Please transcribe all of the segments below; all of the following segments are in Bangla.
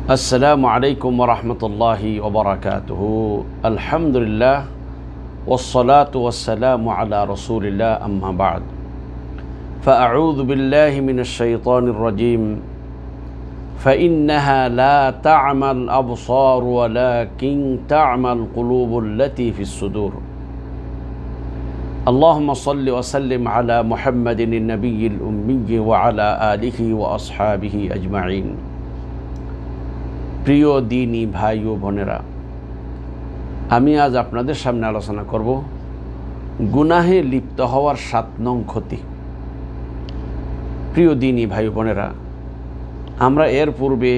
السلام عليكم ورحمة الله وبركاته. الحمد لله والصلاة والسلام على رسول الله، أما بعد، فأعوذ بالله من الشيطان الرجيم. فإنها لا تعمى الأبصار ولكن تعمى القلوب التي في الصدور. اللهم صل وسلم على محمد النبي الأمي وعلى آله وأصحابه أجمعين. প্রিয় দিনী ভাই ও বোনেরা, আমি আজ আপনাদের সামনে আলোচনা করব গুনাহে লিপ্ত হওয়ার 7 নং ক্ষতি। প্রিয় দিনী ভাই ও বোনেরা, আমরা এর পূর্বে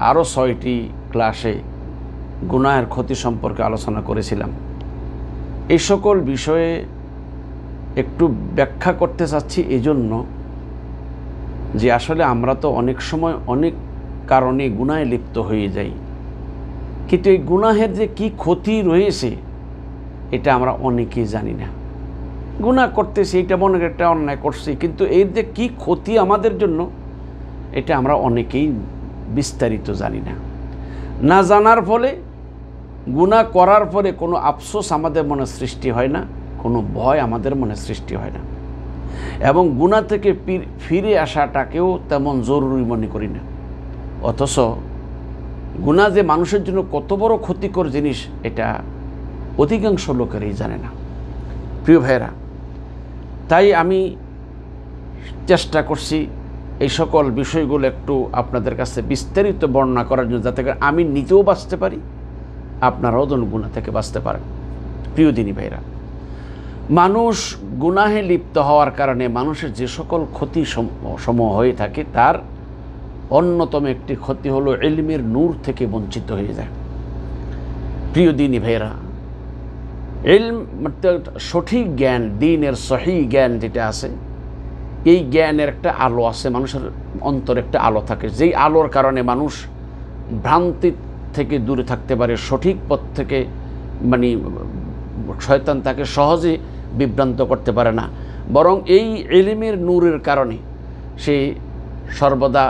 আরও 6টি ক্লাসে গুনাহের ক্ষতি সম্পর্কে আলোচনা করেছিলাম। এই সকল বিষয়ে একটু ব্যাখ্যা করতে চাচ্ছি এজন্য যে আসলে আমরা তো অনেক সময় অনেক কারণে গুনাহে লিপ্ত হয়ে যাই, কিন্তু এই গুনাহের যে কি ক্ষতি রয়েছে এটা আমরা অনেকেই জানি না। গুনাহ করতেছি, এটা মনে একটা অন্যায় করছি, কিন্তু এর যে কি ক্ষতি আমাদের জন্য এটা আমরা অনেকেই বিস্তারিত জানি না। না জানার ফলে গুনাহ করার পরে কোনো আফসোস আমাদের মনে সৃষ্টি হয় না, কোনো ভয় আমাদের মনে সৃষ্টি হয় না, এবং গুনাহ থেকে ফিরে আসাটাকেও তেমন জরুরি মনে করি না। অথচ গুনাহ যে মানুষের জন্য কত বড় ক্ষতিকর জিনিস এটা অধিকাংশ লোকেরই জানে না। প্রিয় ভাইরা, তাই আমি চেষ্টা করছি এই সকল বিষয়গুলো একটু আপনাদের কাছে বিস্তারিত বর্ণনা করার জন্য, যাতে করে আমি নিজেও বাঁচতে পারি, আপনারাও যেন গুনাহ থেকে বাঁচতে পারেন। প্রিয় দিনী ভাইরা, মানুষ গুনাহে লিপ্ত হওয়ার কারণে মানুষের যে সকল ক্ষতি সমূহ হয়ে থাকে তার অন্যতম একটি ক্ষতি হলো ইলমের নূর থেকে বঞ্চিত হয়ে যায়। প্রিয় দিনী ভাইরা, ইলম সঠিক জ্ঞান, দ্বীনের সহি জ্ঞান যেটা আছে, এই জ্ঞানের একটা আলো আছে, মানুষের অন্তরে একটা আলো থাকে, যেই আলোর কারণে মানুষ ভ্রান্তি থেকে দূরে থাকতে পারে, সঠিক পথ থেকে শয়তান তাকে সহজে বিভ্রান্ত করতে পারে না, বরং এই ইলমের নূরের কারণে সে সর্বদা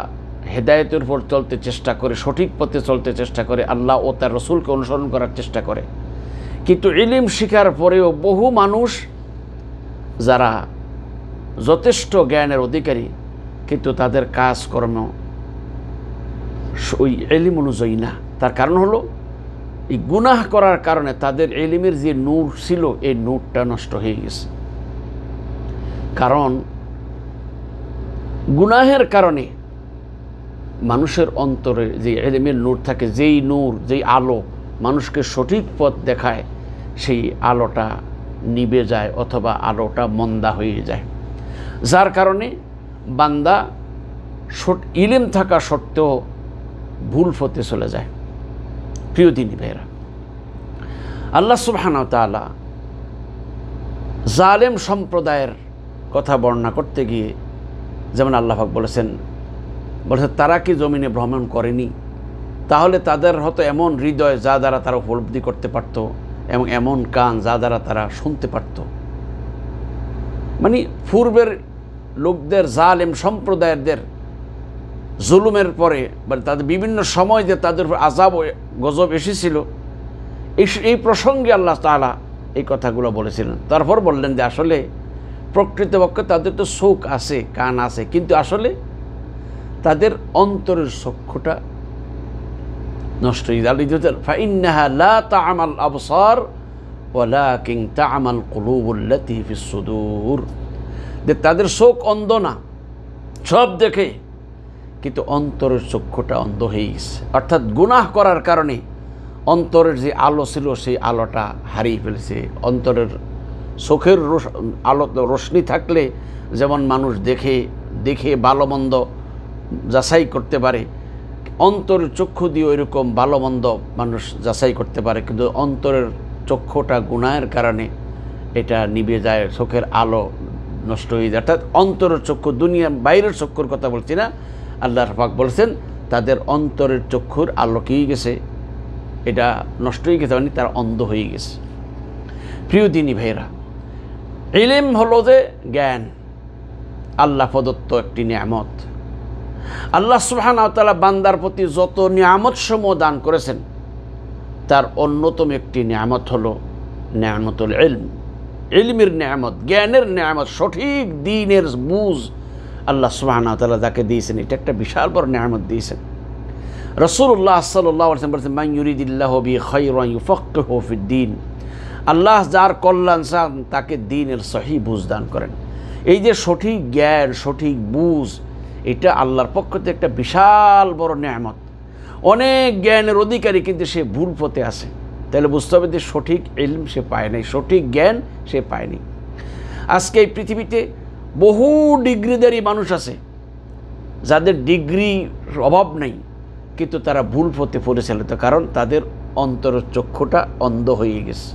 হেদায়েতের উপর চলতে চেষ্টা করে, সঠিক পথে চলতে চেষ্টা করে, আল্লাহ ও তার রসুলকে অনুসরণ করার চেষ্টা করে। কিন্তু ইলম শিখার পরেও বহু মানুষ যারা যথেষ্ট জ্ঞানের অধিকারী, কিন্তু তাদের কাজকর্ম ওই ইলম অনুযায়ী না। তার কারণ হলো এই গুনাহ করার কারণে তাদের ইলমের যে নূর ছিল এই নূরটা নষ্ট হয়ে গেছে। কারণ গুনাহের কারণে মানুষের অন্তরে যে ইলমের নূর থাকে, যেই নূর, যেই আলো মানুষকে সঠিক পথ দেখায়, সেই আলোটা নিভে যায় অথবা আলোটা মন্দা হয়ে যায়, যার কারণে বান্দা ইলম থাকা সত্ত্বেও ভুল পথে চলে যায়। প্রিয় দিনী ভাইরা, আল্লাহ সুবহানাহু ওয়া তাআলা জালেম সম্প্রদায়ের কথা বর্ণনা করতে গিয়ে যেমন আল্লাহ পাক বলেছেন তারা কি জমিনে ভ্রমণ করেনি? তাহলে তাদের হয়তো এমন হৃদয় যা দ্বারা তারা উপলব্ধি করতে পারত, এবং এমন কান যা দ্বারা তারা শুনতে পারত। পূর্বের লোকদের, জালেম সম্প্রদায়ের জুলুমের পরে তাদের বিভিন্ন সময় যে তাদের আযাব ও গজব এসেছিল, এই প্রসঙ্গে আল্লাহ তাআলা এই কথাগুলো বলেছিলেন। তারপর বললেন যে আসলে প্রকৃতপক্ষে তাদের তো চোখ আছে, কান আছে, কিন্তু আসলে তাদের অন্তরের চক্ষুটা নষ্ট হয়ে যায়। ফাইন্নাহা লা তা'মাল আবসার ওয়ালাকিন তা'মাল কুলুবুল্লাতী ফিস সুদূর। যে তাদের চোখ অন্ধ না, সব দেখে, কিন্তু অন্তরের চক্ষুটা অন্ধ হয়ে গেছে। অর্থাৎ গুনাহ করার কারণে অন্তরের যে আলো ছিল সেই আলোটা হারিয়ে ফেলেছে। অন্তরের চোখের আলো রোশনি থাকলে যেমন মানুষ দেখে ভালো মন্দ যাচাই করতে পারে, অন্তরের চক্ষু দিয়ে ওইরকম ভালো মন্দ মানুষ যাচাই করতে পারে, কিন্তু অন্তরের চক্ষুটা গুনাহের কারণে এটা নিভে যায়, চোখের আলো নষ্ট হয়ে যায়। অর্থাৎ অন্তরের চক্ষু, দুনিয়ার বাইরের চক্ষুর কথা বলছি না, আল্লাহ পাক বলছেন তাদের অন্তরের চক্ষুর আলো কি গেছে, এটা নষ্ট হয়ে গেছে, তারা অন্ধ হয়ে গেছে। প্রিয় দিনী ভাইরা, ইলম হলো যে জ্ঞান, আল্লাহ প্রদত্ত একটি নিয়ামত। আল্লাহ সুবহানাহু ওয়া তাআলা বান্দার প্রতি যত নিয়ামত সমূহ দান করেছেন তার অন্যতম একটি নিয়ামত হলো নিয়ামতুল ইলম, ইলমের নিয়ামত, জ্ঞানের নিয়ামত, সঠিক দ্বীনের বুঝ আল্লাহ সুবহানাহু ওয়া তাআলা যাকে দিয়েছেন এটা একটা বিশাল বড় নিয়ামত দিয়েছেন। রাসূলুল্লাহ সাল্লাল্লাহু আলাইহি ওয়াসাল্লাম বলেছেন, মান ইউরিদিল্লাহু বিহি খায়রান ইউফাক্কিহু ফিদ্দীন, আল্লাহ যার কল্যাণ চান তাকে দ্বীনের সহিহ বুঝ দান করেন। এই যে সঠিক জ্ঞান, সঠিক বুঝ, এটা আল্লাহর পক্ষ থেকে একটা বিশাল বড় নিয়ামত। অনেক জ্ঞানের অধিকারী কিন্তু সে ভুল পথে আছে, তাহলে বুঝতে হবে যে সঠিক ইলম সে পায় নাই, সঠিক জ্ঞান সে পায়নি। আজকে এই পৃথিবীতে বহু ডিগ্রিধারী মানুষ আছে যাদের ডিগ্রির অভাব নেই, কিন্তু তারা ভুল পথে পরিচালিত, কারণ তাদের অন্তরের চক্ষুটা অন্ধ হয়ে গেছে।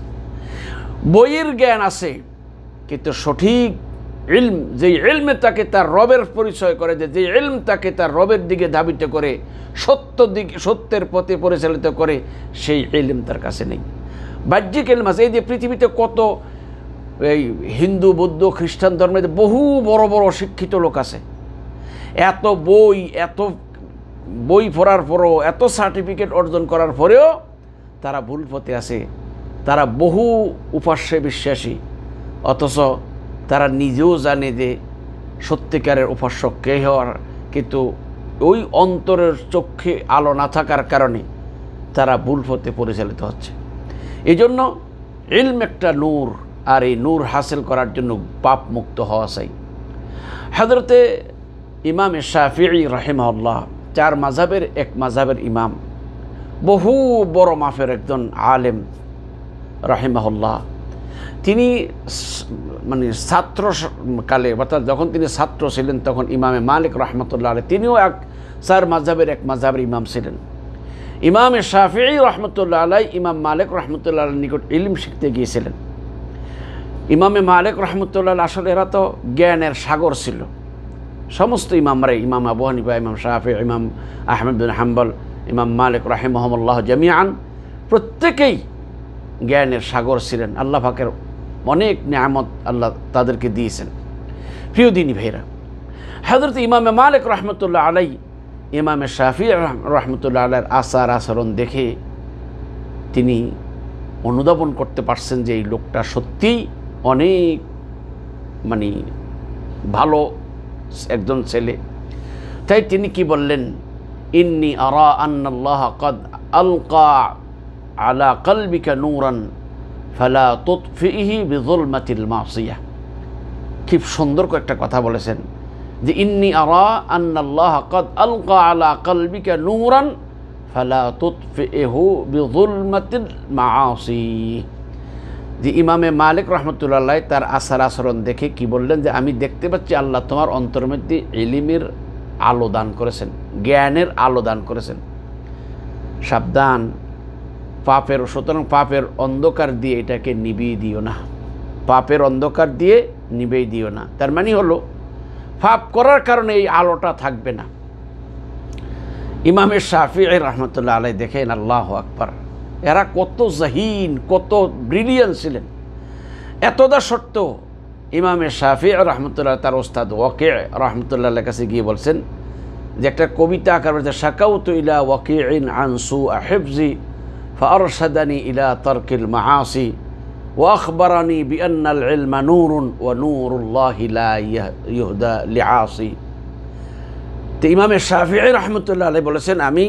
বইয়ের জ্ঞান আছে কিন্তু সঠিক ইলম, যেই ইলমে তাকে তার রবের পরিচয় করে, যে ইলম তাকে তার রবের দিকে ধাবিত করে, সত্যের পথে পরিচালিত করে, সেই ইলম তার কাছে নেই। বাহ্যিক ইলম আছে। এই যে পৃথিবীতে কত এই হিন্দু, বৌদ্ধ, খ্রিস্টান ধর্মের বহু বড় বড় শিক্ষিত লোক আছে, এত বই পড়ার পরেও, এত সার্টিফিকেট অর্জন করার পরেও তারা ভুল পথে আছে। তারা বহু উপাস্যে বিশ্বাসী, অথচ তারা নিজেও জানে যে সত্যিকারের উপাস্য কে হওয়ার, কিন্তু ওই অন্তরের চোখে আলো না থাকার কারণে তারা ভুল পথে পরিচালিত হচ্ছে। এই জন্য ইলম একটা নূর, আর এই নূর হাসিল করার জন্য পাপ মুক্ত হওয়া চাই। হযরতে ইমাম শাফিঈ রাহিমাহুল্লাহ, 4 মাযহাবের এক মাযহাবের ইমাম, বহু বড় মাপের একজন আলেম রাহিমাহুল্লাহ, তিনি মানে ছাত্রকালে, অর্থাৎ যখন তিনি ছাত্র ছিলেন তখন ইমামে মালিক রহমতুল্লাহ আলাইহি, তিনিও 4 মাযহাবের এক মাযহাবের ইমাম ছিলেন। ইমামে শাফিঈ রহমতুল্লাহ আলাইহি ইমাম মালিক রহমতুল্লাহ আলাইহির নিকট ইলম শিখতে গিয়েছিলেন। ইমামে মালিক রহমতুল্লাহ আসলে এরা তো জ্ঞানের সাগর ছিল। সমস্ত ইমামরাই, ইমাম আবু হানিফা, ইমাম শাফিঈ, ইমাম আহমদ বিন হাম্বল, ইমাম মালিক রাহিমাহুমুল্লাহ জামিআন, প্রত্যেকেই জ্ঞানের সাগর ছিলেন। আল্লাহ পাকের অনেক নিয়ামত আল্লাহ তাদেরকে দিয়েছেন। প্রিয় দিনী ভাইরা, হযরত ইমামে মালিক রহমতুল্লাহ আলাইহি ইমামে শাফিঈ রহমতুল্লাহ আলাইহির আচার আচরণ দেখে তিনি অনুধাবন করতে পারছেন যে এই লোকটা সত্যিই অনেক মানে ভালো একজন ছেলে। তাই তিনি কি বললেন, ইন্নী আরা আন্নাল্লাহ ক্বাদ আলকা আলা কলবিকা নূরান ফালা তুতফিহি বিযুলমাতিল মাসিয়াহ। খুব সুন্দর একটা কথা বলেছেন যে ইন্নী আরা আন্নাল্লাহ ক্বাদ আলকা আলা কলবিকা নূরান ফালা তুতফিহু বিযুলমাতিল মাআসি। যে ইমামে মালিক রহমতুল্লাহ আলাইহি তার আচার আচরণ দেখে কি বললেন, যে আমি দেখতে পাচ্ছি আল্লাহ তোমার অন্তরের মধ্যে ইলমের আলো দান করেছেন, জ্ঞানের আলো দান করেছেন। সাবধান পাপের, সুতরাং পাপের অন্ধকার দিয়ে এটাকে নিভিয়ে দিও না, পাপের অন্ধকার দিয়ে নিভিয়ে দিও না। তার মানে হলো পাপ করার কারণে এই আলোটা থাকবে না। ইমামে শাফিঈ রহমতুল্লাহ আলাইহি দেখেন, আল্লাহু আকবার, এরা কত জাহিন, কত ব্রিলিয়ান্ট ছিলেন। এতদা সত্ত্বেও ইমামে শাফিঈ রহমতুল্লাহ তার ওস্তাদ ওয়াকি' রহমতুল্লাহর কাছে গিয়ে বলছেন যে একটা কবিতা আকার বলছে, শাকাউতু ইলা ওয়াকি'ইন আন সুআ হিফজি ফাআরশাদানি ইলা তারকিল মাআসি ওয়া আখবারানি বিআন্নাল ইলমা নূরুন ওয়া নূরুল্লাহি লা ইউহদা লিআসি। তো ইমামে শাফিঈ রহমতুল্লাহ আলাইহি বলেছেন, আমি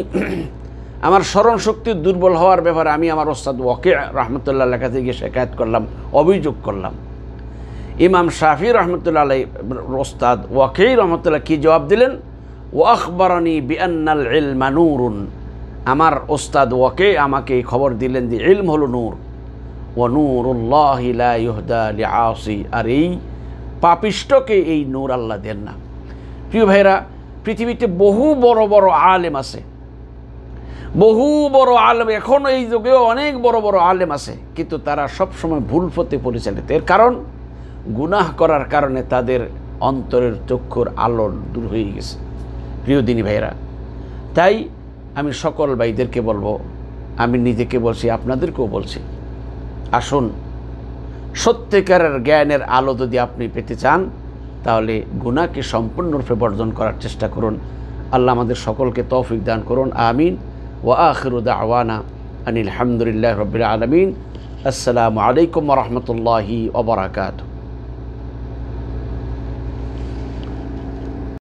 আমার স্মরণ শক্তি দুর্বল হওয়ার ব্যাপারে আমি আমার ওস্তাদ ওয়াকি' রহমতুল্লাহর কাছে গিয়ে শিকায়ত করলাম, অভিযোগ করলাম। ইমাম শাফিঈ রহমতুল্লাহ আলাইহি ওস্তাদ ওয়াকি' রহমতুল্লাহ কি জবাব দিলেন, ওয়া আখবারানি বিআন্নাল ইলমা নূরুন, আমার ওস্তাদ ওয়াকি' আমাকে এই খবর দিলেন যে ইলম হলো নূর, ওয়া নূরুল্লাহি লা ইউহদা লিআসি, আর এই পাপিষ্ঠকে এই নূর আল্লাহ দেন না। প্রিয় ভাইরা, পৃথিবীতে বহু বড় বড় আলেম আছে, বহু বড় আলেম, এখন এই যুগেও অনেক বড় বড় আলেম আছে, কিন্তু তারা সবসময় ভুল পথে পরিচালিত। এর কারণ গুনাহ করার কারণে তাদের অন্তরের চক্ষুর আলো দূর হয়ে গেছে। প্রিয় দিনী ভাইরা, তাই আমি সকল ভাইদেরকে বলবো, আমি নিজেকে বলছি, আপনাদেরকেও বলছি, আসুন সত্যিকারের জ্ঞানের আলো যদি আপনি পেতে চান তাহলে গুনাহকে সম্পূর্ণরূপে বর্জন করার চেষ্টা করুন। আল্লাহ আমাদের সকলকে তৌফিক দান করুন, আমিন। ওয়া আখিরু দাওয়ানা আনিল হামদুলিল্লাহি রাব্বিল আলামিন। আসসালামু আলাইকুম ওয়া রাহমাতুল্লাহি ওয়া বারাকাতুহু।